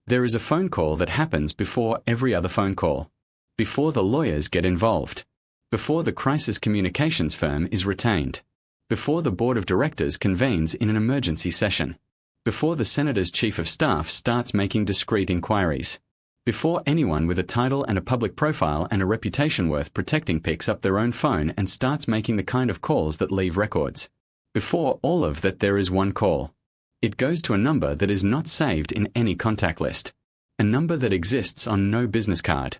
There is a phone call that happens before every other phone call. Before the lawyers get involved. Before the crisis communications firm is retained. Before the board of directors convenes in an emergency session. Before the senator's chief of staff starts making discreet inquiries. Before anyone with a title and a public profile and a reputation worth protecting picks up their own phone and starts making the kind of calls that leave records. Before all of that, there is one call. It goes to a number that is not saved in any contact list. A number that exists on no business card.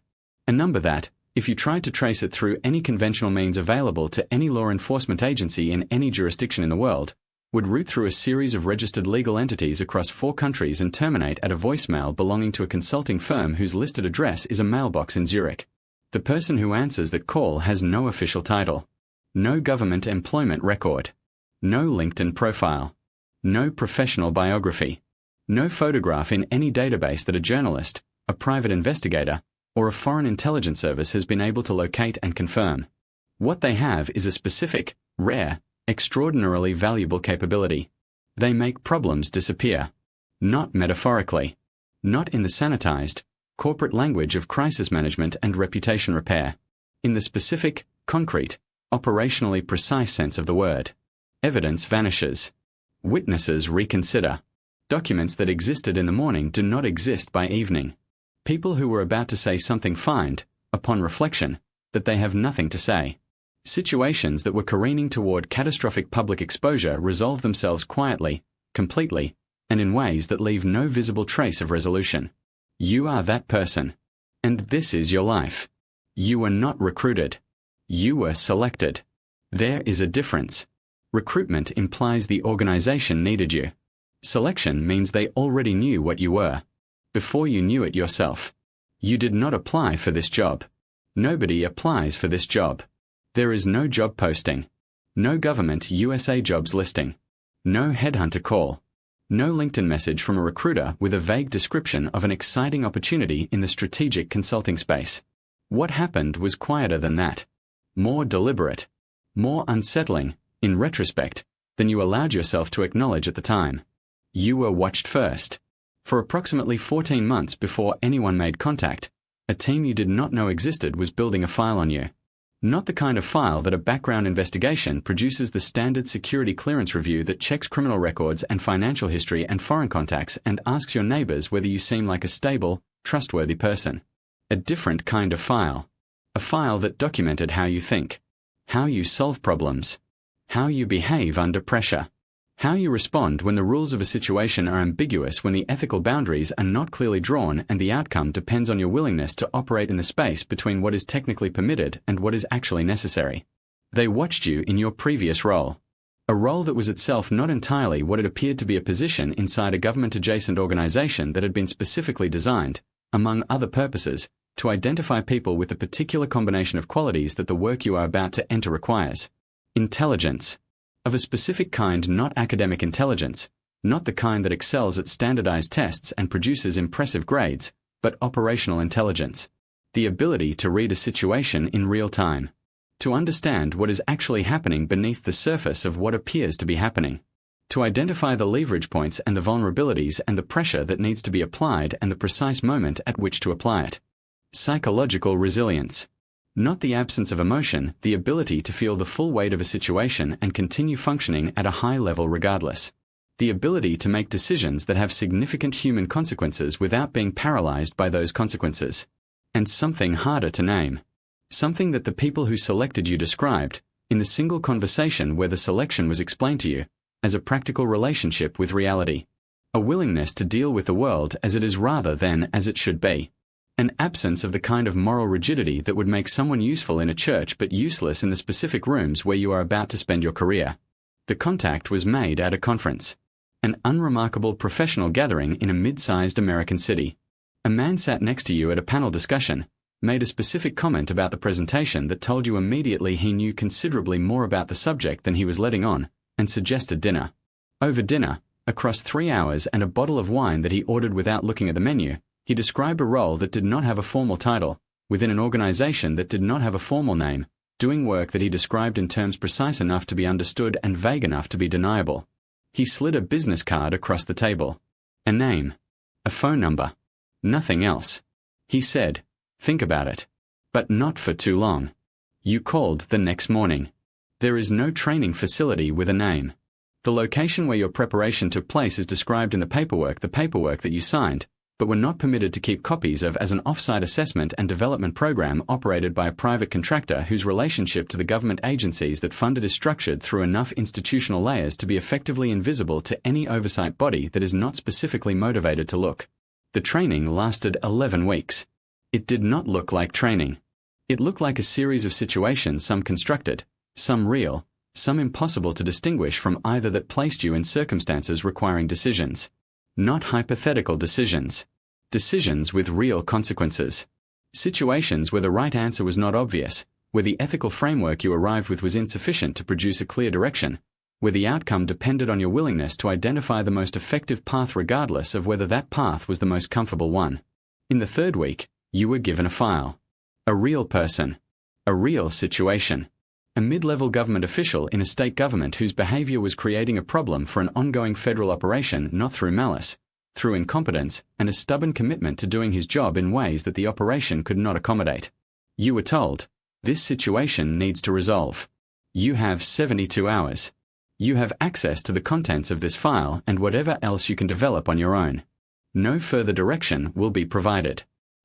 A number that, if you tried to trace it through any conventional means available to any law enforcement agency in any jurisdiction in the world, would route through a series of registered legal entities across 4 countries and terminate at a voicemail belonging to a consulting firm whose listed address is a mailbox in Zurich. The person who answers that call has no official title, no government employment record, no LinkedIn profile, no professional biography, no photograph in any database that a journalist, a private investigator, or a foreign intelligence service has been able to locate and confirm. What they have is a specific, rare, extraordinarily valuable capability. They make problems disappear. Not metaphorically. Not in the sanitized, corporate language of crisis management and reputation repair. In the specific, concrete, operationally precise sense of the word. Evidence vanishes. Witnesses reconsider. Documents that existed in the morning do not exist by evening. People who were about to say something find, upon reflection, that they have nothing to say. Situations that were careening toward catastrophic public exposure resolve themselves quietly, completely, and in ways that leave no visible trace of resolution. You are that person. And this is your life. You were not recruited. You were selected. There is a difference. Recruitment implies the organization needed you. Selection means they already knew what you were. Before you knew it yourself. You did not apply for this job. Nobody applies for this job. There is no job posting. No government USA jobs listing. No headhunter call. No LinkedIn message from a recruiter with a vague description of an exciting opportunity in the strategic consulting space. What happened was quieter than that. More deliberate. More unsettling, in retrospect, than you allowed yourself to acknowledge at the time. You were watched first. For approximately 14 months before anyone made contact, a team you did not know existed was building a file on you. Not the kind of file that a background investigation produces the standard security clearance review that checks criminal records and financial history and foreign contacts and asks your neighbors whether you seem like a stable, trustworthy person. A different kind of file. A file that documented how you think, how you solve problems, how you behave under pressure, how you respond when the rules of a situation are ambiguous, when the ethical boundaries are not clearly drawn and the outcome depends on your willingness to operate in the space between what is technically permitted and what is actually necessary. They watched you in your previous role. A role that was itself not entirely what it appeared to be, a position inside a government-adjacent organization that had been specifically designed, among other purposes, to identify people with the particular combination of qualities that the work you are about to enter requires. Intelligence. Of a specific kind, not academic intelligence, not the kind that excels at standardized tests and produces impressive grades, but operational intelligence. The ability to read a situation in real time. To understand what is actually happening beneath the surface of what appears to be happening. To identify the leverage points and the vulnerabilities and the pressure that needs to be applied and the precise moment at which to apply it. Psychological resilience. Not the absence of emotion, the ability to feel the full weight of a situation and continue functioning at a high level regardless. The ability to make decisions that have significant human consequences without being paralyzed by those consequences. And something harder to name. Something that the people who selected you described, in the single conversation where the selection was explained to you, as a practical relationship with reality. A willingness to deal with the world as it is rather than as it should be. An absence of the kind of moral rigidity that would make someone useful in a church but useless in the specific rooms where you are about to spend your career. The contact was made at a conference. An unremarkable professional gathering in a mid-sized American city. A man sat next to you at a panel discussion, made a specific comment about the presentation that told you immediately he knew considerably more about the subject than he was letting on, and suggested dinner. Over dinner, across 3 hours and a bottle of wine that he ordered without looking at the menu, he described a role that did not have a formal title, within an organization that did not have a formal name, doing work that he described in terms precise enough to be understood and vague enough to be deniable. He slid a business card across the table. A name. A phone number. Nothing else. He said, "Think about it." But not for too long. You called the next morning. There is no training facility with a name. The location where your preparation took place is described in the paperwork that you signed, but were not permitted to keep copies of as an off-site assessment and development program operated by a private contractor whose relationship to the government agencies that fund it is structured through enough institutional layers to be effectively invisible to any oversight body that is not specifically motivated to look. The training lasted 11 weeks. It did not look like training. It looked like a series of situations, some constructed, some real, some impossible to distinguish from either, that placed you in circumstances requiring decisions. Not hypothetical decisions. Decisions with real consequences. Situations where the right answer was not obvious, where the ethical framework you arrived with was insufficient to produce a clear direction, where the outcome depended on your willingness to identify the most effective path regardless of whether that path was the most comfortable one. In the third week, you were given a file. A real person. A real situation. A mid-level government official in a state government whose behavior was creating a problem for an ongoing federal operation, not through malice, through incompetence and a stubborn commitment to doing his job in ways that the operation could not accommodate. You were told, this situation needs to resolve. You have 72 hours. You have access to the contents of this file and whatever else you can develop on your own. No further direction will be provided.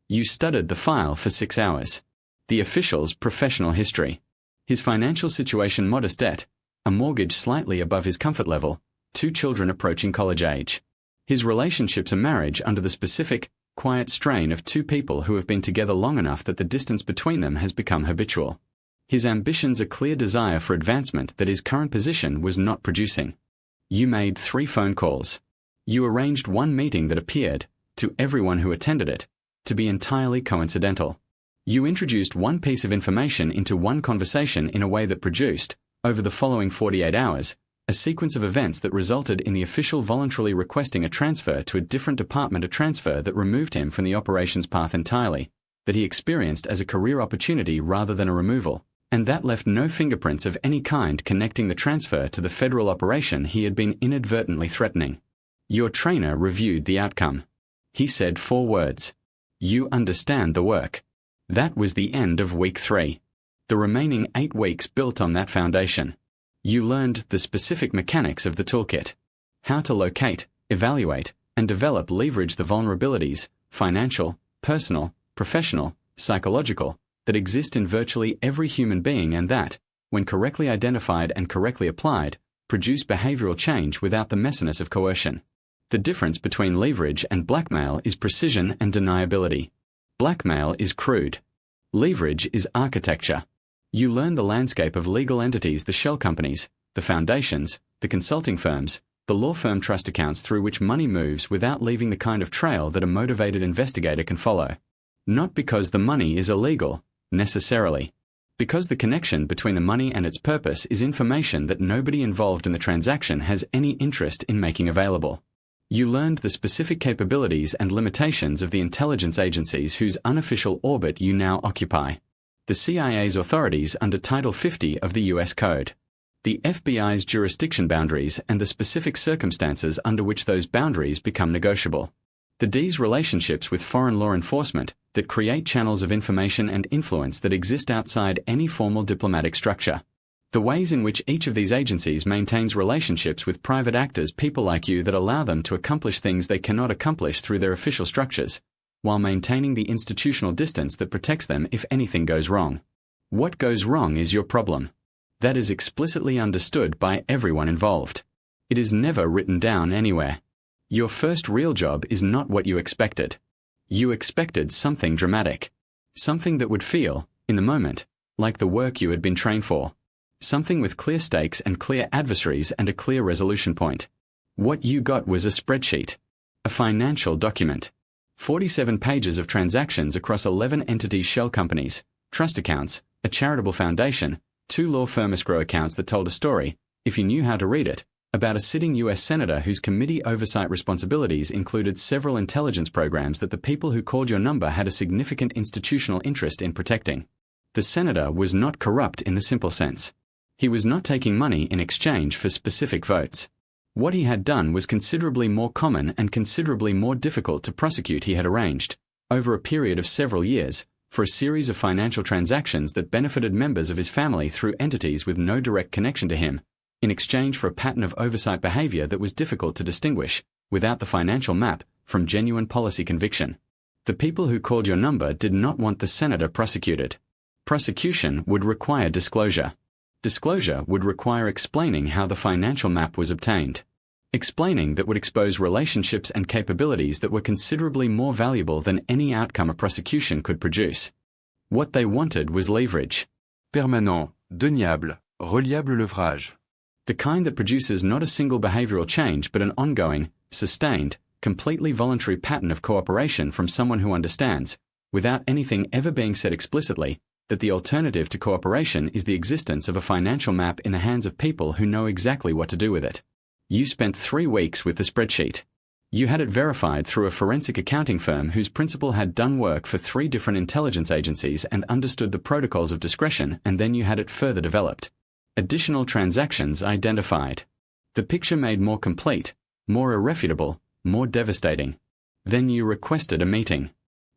You studied the file for 6 hours. The official's professional history. His financial situation: modest debt, a mortgage slightly above his comfort level, 2 children approaching college age. His relationships: a marriage under the specific, quiet strain of 2 people who have been together long enough that the distance between them has become habitual. His ambitions: a clear desire for advancement that his current position was not producing. You made 3 phone calls. You arranged 1 meeting that appeared, to everyone who attended it, to be entirely coincidental. You introduced 1 piece of information into 1 conversation in a way that produced, over the following 48 hours, a sequence of events that resulted in the official voluntarily requesting a transfer to a different department, a transfer that removed him from the operations path entirely, that he experienced as a career opportunity rather than a removal, and that left no fingerprints of any kind connecting the transfer to the federal operation he had been inadvertently threatening. Your trainer reviewed the outcome. He said 4 words. You understand the work. That was the end of week 3. The remaining 8 weeks built on that foundation. You learned the specific mechanics of the toolkit. How to locate, evaluate, and develop leverage the vulnerabilities, financial, personal, professional, psychological, that exist in virtually every human being and that, when correctly identified and correctly applied, produce behavioral change without the messiness of coercion. The difference between leverage and blackmail is precision and deniability. Blackmail is crude. Leverage is architecture. You learn the landscape of legal entities: the shell companies, the foundations, the consulting firms, the law firm trust accounts through which money moves without leaving the kind of trail that a motivated investigator can follow. Not because the money is illegal, necessarily. Because the connection between the money and its purpose is information that nobody involved in the transaction has any interest in making available. You learned the specific capabilities and limitations of the intelligence agencies whose unofficial orbit you now occupy. The CIA's authorities under Title 50 of the U.S. Code. The FBI's jurisdiction boundaries and the specific circumstances under which those boundaries become negotiable. The D's relationships with foreign law enforcement that create channels of information and influence that exist outside any formal diplomatic structure. The ways in which each of these agencies maintains relationships with private actors, people like you, that allow them to accomplish things they cannot accomplish through their official structures, while maintaining the institutional distance that protects them if anything goes wrong. What goes wrong is your problem. That is explicitly understood by everyone involved. It is never written down anywhere. Your first real job is not what you expected. You expected something dramatic. Something that would feel, in the moment, like the work you had been trained for. Something with clear stakes and clear adversaries and a clear resolution point. What you got was a spreadsheet. A financial document. 47 pages of transactions across 11 entities, shell companies, trust accounts, a charitable foundation, 2 law firm escrow accounts that told a story, if you knew how to read it, about a sitting U.S. senator whose committee oversight responsibilities included several intelligence programs that the people who called your number had a significant institutional interest in protecting. The senator was not corrupt in the simple sense. He was not taking money in exchange for specific votes. What he had done was considerably more common and considerably more difficult to prosecute. He had arranged, over a period of several years, for a series of financial transactions that benefited members of his family through entities with no direct connection to him, in exchange for a pattern of oversight behavior that was difficult to distinguish, without the financial map, from genuine policy conviction. The people who called your number did not want the senator prosecuted. Prosecution would require disclosure. Disclosure would require explaining how the financial map was obtained. Explaining that would expose relationships and capabilities that were considerably more valuable than any outcome a prosecution could produce. What they wanted was leverage. Permanent, deniable, reliable levrage. The kind that produces not a single behavioral change but an ongoing, sustained, completely voluntary pattern of cooperation from someone who understands, without anything ever being said explicitly, that the alternative to cooperation is the existence of a financial map in the hands of people who know exactly what to do with it. You spent 3 weeks with the spreadsheet. You had it verified through a forensic accounting firm whose principal had done work for 3 different intelligence agencies and understood the protocols of discretion, and then you had it further developed. Additional transactions identified. The picture made more complete, more irrefutable, more devastating. Then you requested a meeting.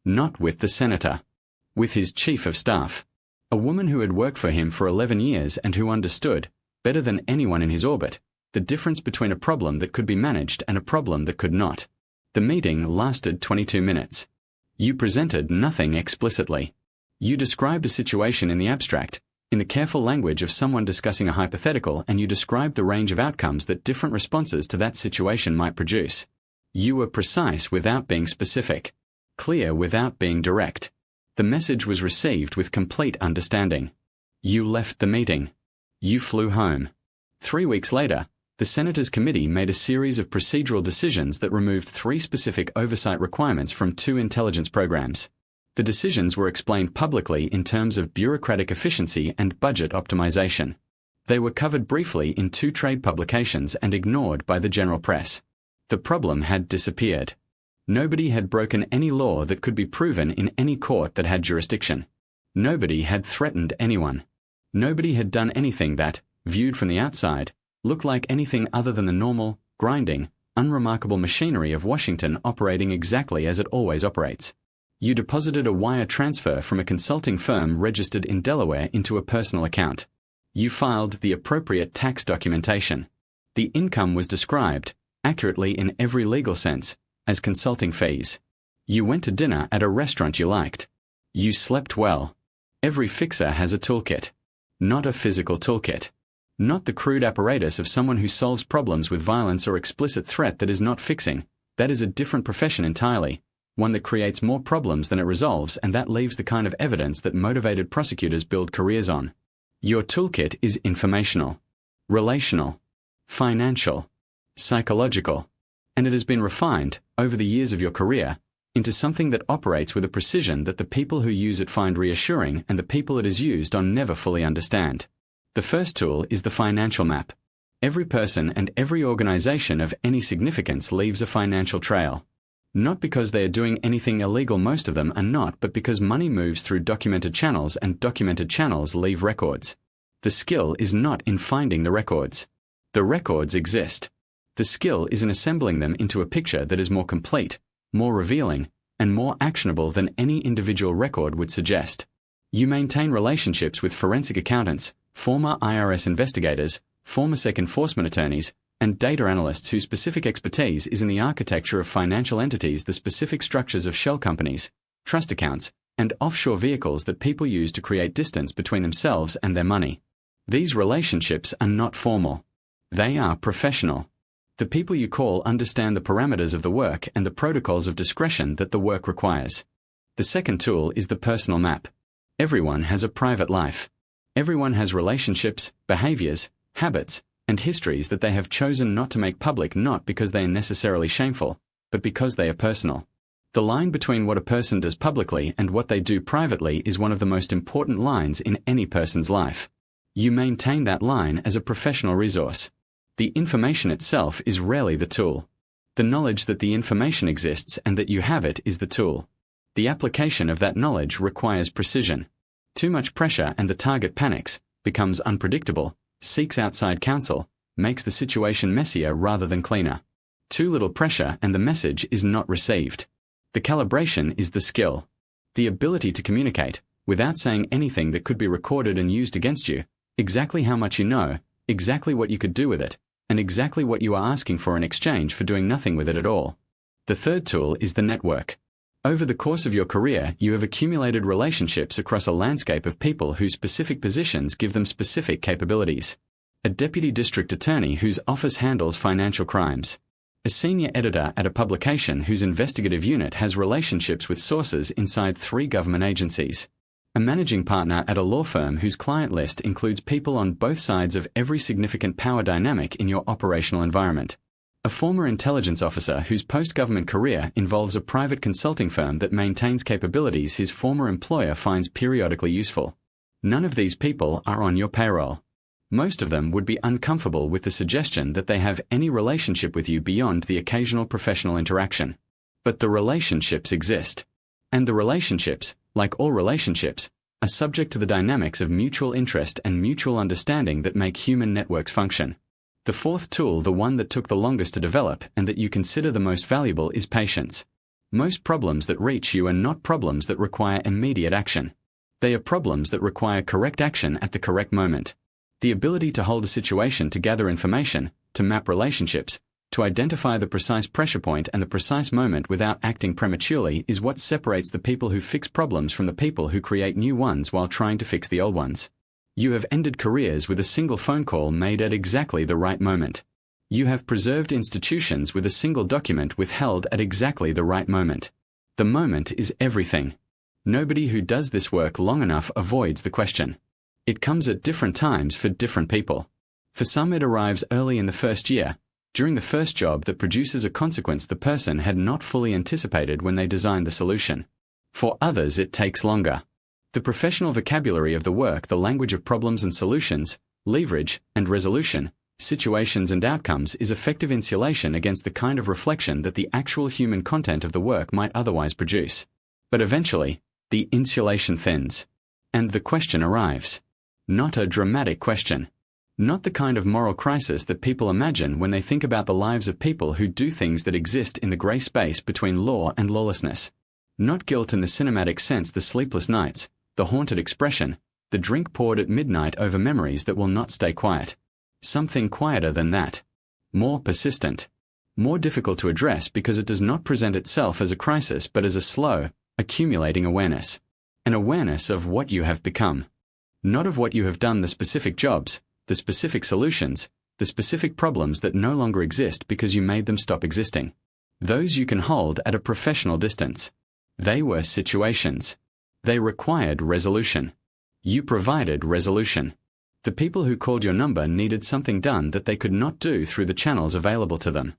Not with the senator. With his chief of staff. A woman who had worked for him for 11 years and who understood, better than anyone in his orbit, the difference between a problem that could be managed and a problem that could not. The meeting lasted 22 minutes. You presented nothing explicitly. You described a situation in the abstract, in the careful language of someone discussing a hypothetical, and you described the range of outcomes that different responses to that situation might produce. You were precise without being specific, clear without being direct. The message was received with complete understanding. You left the meeting. You flew home. 3 weeks later, the Senator's committee made a series of procedural decisions that removed 3 specific oversight requirements from 2 intelligence programs. The decisions were explained publicly in terms of bureaucratic efficiency and budget optimization. They were covered briefly in 2 trade publications and ignored by the general press. The problem had disappeared. Nobody had broken any law that could be proven in any court that had jurisdiction. Nobody had threatened anyone. Nobody had done anything that, viewed from the outside, looked like anything other than the normal, grinding, unremarkable machinery of Washington operating exactly as it always operates. You deposited a wire transfer from a consulting firm registered in Delaware into a personal account. You filed the appropriate tax documentation. The income was described, accurately in every legal sense, as consulting fees. You went to dinner at a restaurant you liked. You slept well. Every fixer has a toolkit. Not a physical toolkit. Not the crude apparatus of someone who solves problems with violence or explicit threat that is not fixing. That is a different profession entirely, one that creates more problems than it resolves, and that leaves the kind of evidence that motivated prosecutors build careers on. Your toolkit is informational, relational, financial, psychological, and it has been refined, over the years of your career, into something that operates with a precision that the people who use it find reassuring and the people it is used on never fully understand. The first tool is the financial map. Every person and every organization of any significance leaves a financial trail. Not because they are doing anything illegal, most of them are not, but because money moves through documented channels and documented channels leave records. The skill is not in finding the records. The records exist. The skill is in assembling them into a picture that is more complete, more revealing, and more actionable than any individual record would suggest. You maintain relationships with forensic accountants, former IRS investigators, former SEC enforcement attorneys, and data analysts whose specific expertise is in the architecture of financial entities, the specific structures of shell companies, trust accounts, and offshore vehicles that people use to create distance between themselves and their money. These relationships are not formal. They are professional. The people you call understand the parameters of the work and the protocols of discretion that the work requires. The second tool is the personal map. Everyone has a private life. Everyone has relationships, behaviors, habits, and histories that they have chosen not to make public, not because they are necessarily shameful, but because they are personal. The line between what a person does publicly and what they do privately is one of the most important lines in any person's life. You maintain that line as a professional resource. The information itself is rarely the tool. The knowledge that the information exists and that you have it is the tool. The application of that knowledge requires precision. Too much pressure and the target panics, becomes unpredictable, seeks outside counsel, makes the situation messier rather than cleaner. Too little pressure and the message is not received. The calibration is the skill. The ability to communicate, without saying anything that could be recorded and used against you, exactly how much you know, exactly what you could do with it, and exactly what you are asking for in exchange for doing nothing with it at all. The third tool is the network. Over the course of your career, you have accumulated relationships across a landscape of people whose specific positions give them specific capabilities. A deputy district attorney whose office handles financial crimes. A senior editor at a publication whose investigative unit has relationships with sources inside 3 government agencies. A managing partner at a law firm whose client list includes people on both sides of every significant power dynamic in your operational environment. A former intelligence officer whose post-government career involves a private consulting firm that maintains capabilities his former employer finds periodically useful. None of these people are on your payroll. Most of them would be uncomfortable with the suggestion that they have any relationship with you beyond the occasional professional interaction. But the relationships exist. And the relationships, like all relationships, are subject to the dynamics of mutual interest and mutual understanding that make human networks function. The fourth tool, the one that took the longest to develop and that you consider the most valuable, is patience. Most problems that reach you are not problems that require immediate action. They are problems that require correct action at the correct moment. The ability to hold a situation, to gather information, to map relationships, to identify the precise pressure point and the precise moment without acting prematurely is what separates the people who fix problems from the people who create new ones while trying to fix the old ones. You have ended careers with a single phone call made at exactly the right moment. You have preserved institutions with a single document withheld at exactly the right moment. The moment is everything. Nobody who does this work long enough avoids the question. It comes at different times for different people. For some it arrives early in the first year, during the first job that produces a consequence the person had not fully anticipated when they designed the solution. For others it takes longer. The professional vocabulary of the work, the language of problems and solutions, leverage and resolution, situations and outcomes, is effective insulation against the kind of reflection that the actual human content of the work might otherwise produce. But eventually, the insulation thins, and the question arrives. Not a dramatic question. Not the kind of moral crisis that people imagine when they think about the lives of people who do things that exist in the grey space between law and lawlessness. Not guilt in the cinematic sense, the sleepless nights, the haunted expression, the drink poured at midnight over memories that will not stay quiet. Something quieter than that. More persistent. More difficult to address because it does not present itself as a crisis but as a slow, accumulating awareness. An awareness of what you have become. Not of what you have done, the specific jobs, the specific solutions, the specific problems that no longer exist because you made them stop existing. Those you can hold at a professional distance. They were situations. They required resolution. You provided resolution. The people who called your number needed something done that they could not do through the channels available to them.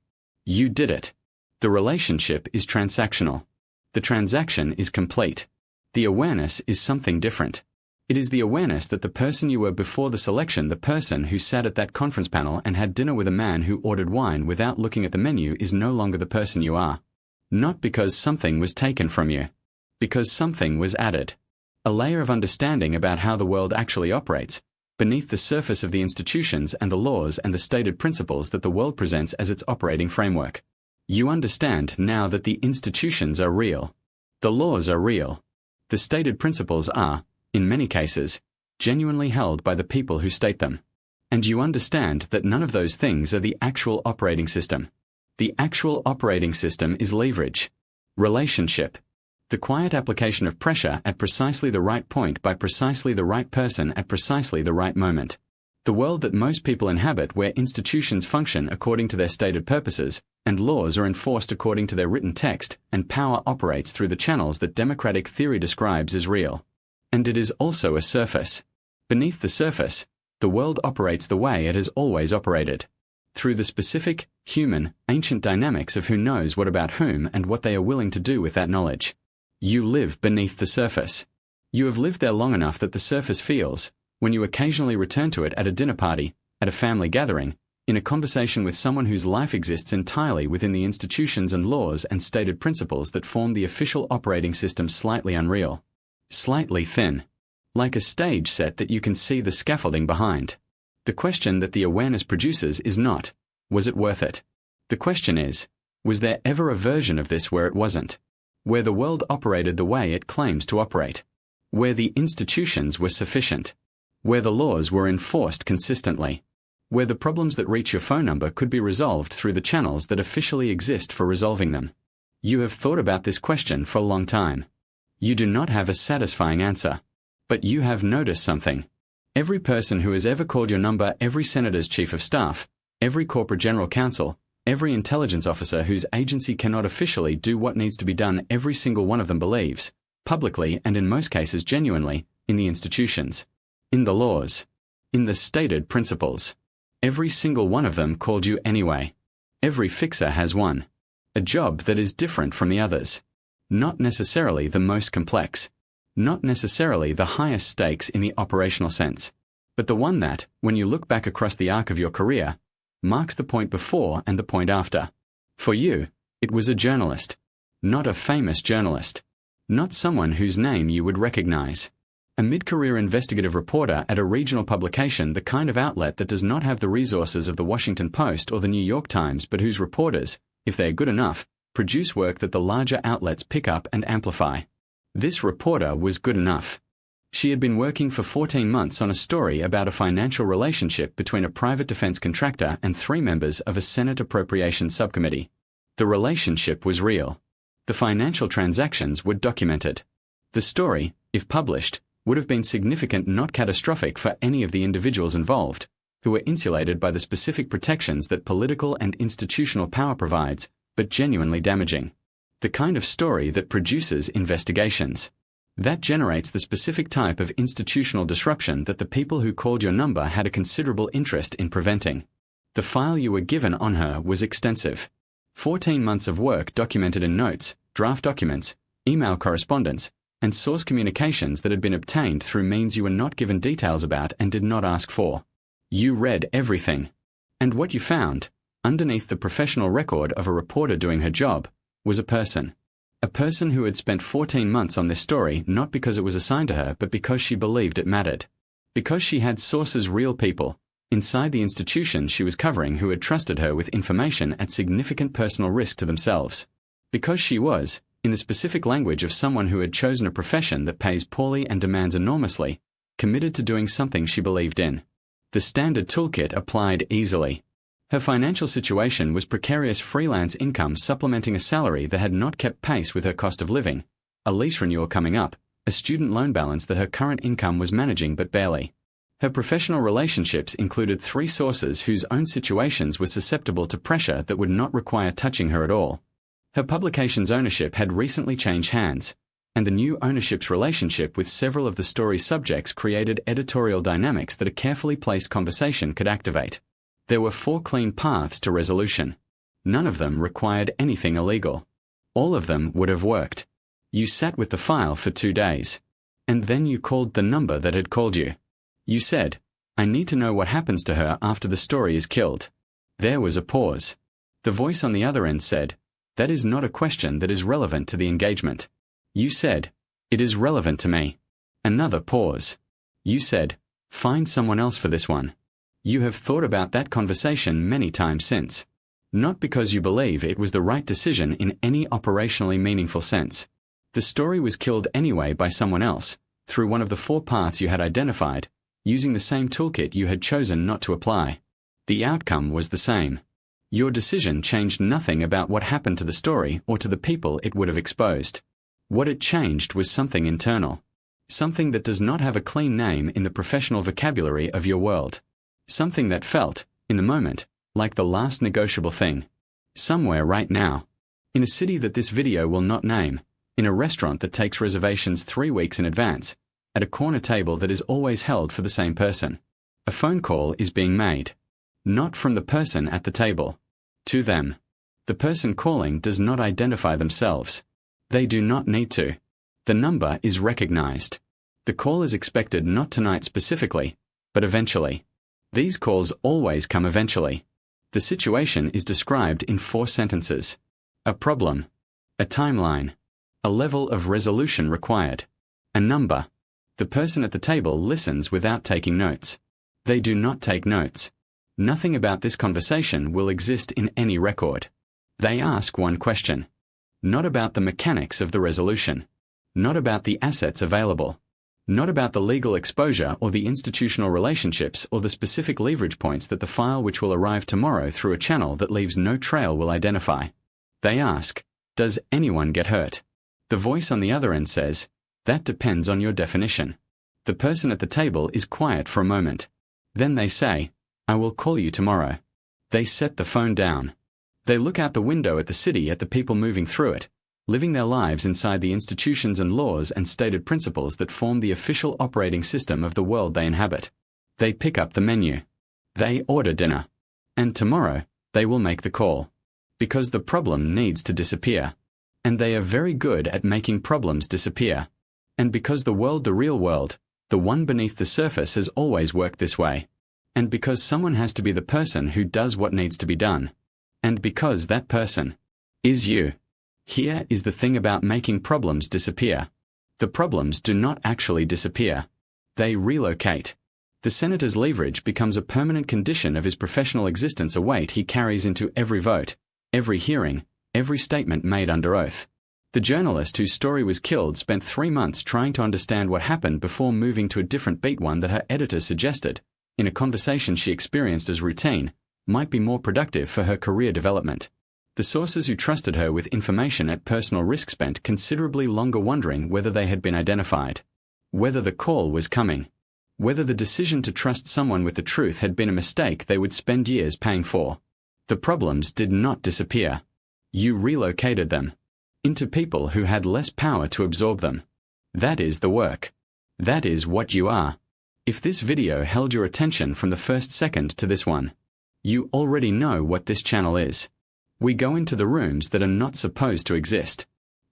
You did it. The relationship is transactional. The transaction is complete. The awareness is something different. It is the awareness that the person you were before the selection, the person who sat at that conference panel and had dinner with a man who ordered wine without looking at the menu, is no longer the person you are. Not because something was taken from you. Because something was added. A layer of understanding about how the world actually operates, beneath the surface of the institutions and the laws and the stated principles that the world presents as its operating framework. You understand now that the institutions are real. The laws are real. The stated principles are, in many cases, genuinely held by the people who state them. And you understand that none of those things are the actual operating system. The actual operating system is leverage. Relationship. The quiet application of pressure at precisely the right point by precisely the right person at precisely the right moment. The world that most people inhabit, where institutions function according to their stated purposes, and laws are enforced according to their written text, and power operates through the channels that democratic theory describes, is real. And it is also a surface. Beneath the surface, the world operates the way it has always operated. Through the specific, human, ancient dynamics of who knows what about whom and what they are willing to do with that knowledge. You live beneath the surface. You have lived there long enough that the surface feels, when you occasionally return to it at a dinner party, at a family gathering, in a conversation with someone whose life exists entirely within the institutions and laws and stated principles that form the official operating system, slightly unreal. Slightly thin. Like a stage set that you can see the scaffolding behind. The question that the awareness produces is not, was it worth it? The question is, was there ever a version of this where it wasn't? Where the world operated the way it claims to operate? Where the institutions were sufficient? Where the laws were enforced consistently? Where the problems that reach your phone number could be resolved through the channels that officially exist for resolving them? You have thought about this question for a long time. You do not have a satisfying answer. But you have noticed something. Every person who has ever called your number, every senator's chief of staff, every corporate general counsel, every intelligence officer whose agency cannot officially do what needs to be done, every single one of them believes, publicly and in most cases genuinely, in the institutions, in the laws, in the stated principles. Every single one of them called you anyway. Every fixer has one. A job that is different from the others. Not necessarily the most complex. Not necessarily the highest stakes in the operational sense. But the one that, when you look back across the arc of your career, marks the point before and the point after. For you, it was a journalist. Not a famous journalist. Not someone whose name you would recognize. A mid-career investigative reporter at a regional publication, the kind of outlet that does not have the resources of the Washington Post or the New York Times, but whose reporters, if they are good enough, produce work that the larger outlets pick up and amplify. This reporter was good enough. She had been working for 14 months on a story about a financial relationship between a private defense contractor and 3 members of a Senate Appropriations Subcommittee. The relationship was real. The financial transactions were documented. The story, if published, would have been significant, not catastrophic for any of the individuals involved, who were insulated by the specific protections that political and institutional power provides, but genuinely damaging. The kind of story that produces investigations. That generates the specific type of institutional disruption that the people who called your number had a considerable interest in preventing. The file you were given on her was extensive. 14 months of work documented in notes, draft documents, email correspondence, and source communications that had been obtained through means you were not given details about and did not ask for. You read everything. And what you found, underneath the professional record of a reporter doing her job, was a person. A person who had spent 14 months on this story not because it was assigned to her but because she believed it mattered. Because she had sources, real people, inside the institution she was covering who had trusted her with information at significant personal risk to themselves. Because she was, in the specific language of someone who had chosen a profession that pays poorly and demands enormously, committed to doing something she believed in. The standard toolkit applied easily. Her financial situation was precarious freelance income supplementing a salary that had not kept pace with her cost of living, a lease renewal coming up, a student loan balance that her current income was managing but barely. Her professional relationships included 3 sources whose own situations were susceptible to pressure that would not require touching her at all. Her publication's ownership had recently changed hands, and the new ownership's relationship with several of the story's subjects created editorial dynamics that a carefully placed conversation could activate. There were 4 clean paths to resolution. None of them required anything illegal. All of them would have worked. You sat with the file for 2 days. And then you called the number that had called you. You said, "I need to know what happens to her after the story is killed." There was a pause. The voice on the other end said, "That is not a question that is relevant to the engagement." You said, "It is relevant to me." Another pause. You said, "Find someone else for this one." You have thought about that conversation many times since. Not because you believe it was the right decision in any operationally meaningful sense. The story was killed anyway by someone else, through one of the 4 paths you had identified, using the same toolkit you had chosen not to apply. The outcome was the same. Your decision changed nothing about what happened to the story or to the people it would have exposed. What it changed was something internal. Something that does not have a clean name in the professional vocabulary of your world. Something that felt, in the moment, like the last negotiable thing. Somewhere right now. In a city that this video will not name. In a restaurant that takes reservations 3 weeks in advance. At a corner table that is always held for the same person. A phone call is being made. Not from the person at the table. To them. The person calling does not identify themselves. They do not need to. The number is recognized. The call is expected not tonight specifically, but eventually. These calls always come eventually. The situation is described in 4 sentences. A problem. A timeline. A level of resolution required. A number. The person at the table listens without taking notes. They do not take notes. Nothing about this conversation will exist in any record. They ask one question. Not about the mechanics of the resolution. Not about the assets available. Not about the legal exposure or the institutional relationships or the specific leverage points that the file which will arrive tomorrow through a channel that leaves no trail will identify. They ask, does anyone get hurt? The voice on the other end says, that depends on your definition. The person at the table is quiet for a moment. Then they say, I will call you tomorrow. They set the phone down. They look out the window at the city, at the people moving through it, living their lives inside the institutions and laws and stated principles that form the official operating system of the world they inhabit. They pick up the menu. They order dinner. And tomorrow, they will make the call. Because the problem needs to disappear. And they are very good at making problems disappear. And because the world, the real world, the one beneath the surface, has always worked this way. And because someone has to be the person who does what needs to be done. And because that person is you. Here is the thing about making problems disappear. The problems do not actually disappear. They relocate. The senator's leverage becomes a permanent condition of his professional existence, a weight he carries into every vote, every hearing, every statement made under oath. The journalist whose story was killed spent 3 months trying to understand what happened before moving to a different beat, one that her editor suggested, in a conversation she experienced as routine, might be more productive for her career development. The sources who trusted her with information at personal risk spent considerably longer wondering whether they had been identified, whether the call was coming, whether the decision to trust someone with the truth had been a mistake they would spend years paying for. The problems did not disappear. You relocated them into people who had less power to absorb them. That is the work. That is what you are. If this video held your attention from the first second to this one, you already know what this channel is. We go into the rooms that are not supposed to exist.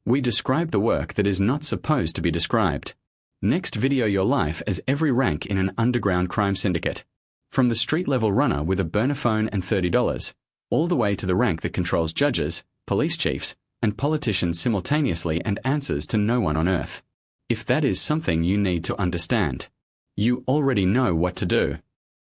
We describe the work that is not supposed to be described. Next video, your life as every rank in an underground crime syndicate. From the street-level runner with a burner phone and $30, all the way to the rank that controls judges, police chiefs, and politicians simultaneously and answers to no one on earth. If that is something you need to understand, you already know what to do.